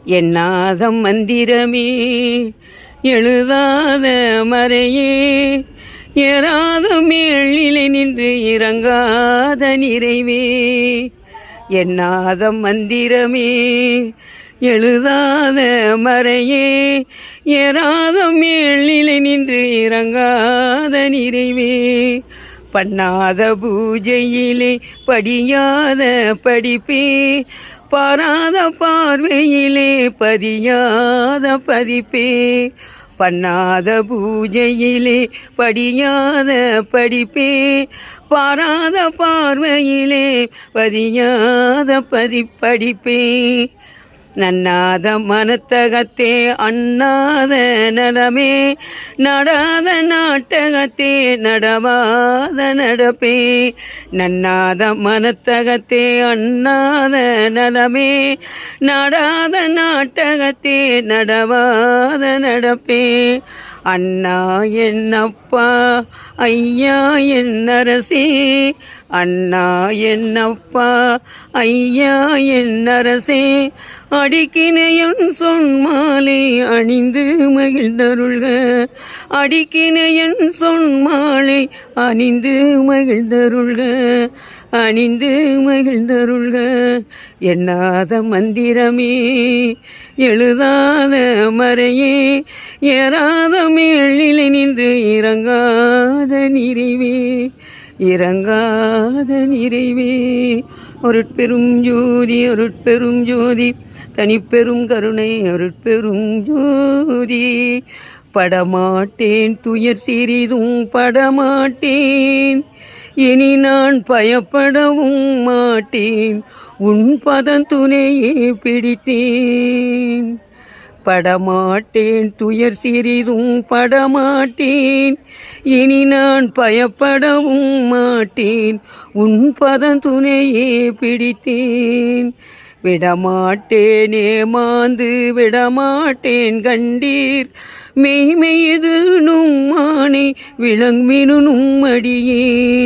என்னாதம் மந்திரமே எழுதாத மறையே ஏறாத மேலிலே நின்று இறங்காத நிறைவே. என்னாதம் மந்திரமே எழுதாத மறையே ஏறாத மேலிலே நின்று இறங்காத நிறைவே. பண்ணாத பூஜையிலே படியாத படிப்பே பாராத பார்வையிலே பதியாத பதிப்பே. பண்ணாத பூஜையிலே படியாத படிப்பே பாராத பார்வையிலே பதியாத படிப்பே. நன்னாத மனத்தகத்தே அண்ணாத நலமே நடாத நாட்டகத்தே நடவாத நடப்பே. நன்னாத மனத்தகத்தே அண்ணாத நலமே நடாத நாட்டகத்தே நடவாத நடப்பே. அண்ணா என்னப்பா ஐயா என்னரசே அண்ணா என்னப்பா ஐயா என்னரசே. அடிக்கினையன் சொன்மாலை அணிந்து மகிழ்ந்தருள்க அடிக்கினையன் சொன்மாலை அணிந்து மகிழ்ந்தருள்க அணிந்து மகிழ்ந்தருள்க. எண்ணாத மந்திரமே எழுதாத மறையே ஏறாத மேலிலே நின்று இறங்காத நிறைவே இறங்காத நிறைவே. அருட்பெரும் ஜோதி அருட்பெரும் ஜோதி தனிப்பெரும் கருணை அருட்பெரும் ஜோதி. படமாட்டேன் துயர் சிறிதும் படமாட்டேன் இனி நான் பயப்படவும் மாட்டேன் உன் பதந்துணையே பிடித்தேன். படமாட்டேன் துயர் சிறிதும் படமாட்டேன் இனி நான் பயப்படவும் மாட்டேன் உன் பதந்துணையே பிடித்தேன். விடமாட்டேனே மாந்து விடமாட்டேன் கண்டீர் மெய்மெய்து நும்மானை விளங்மினு நும்மடியேன்.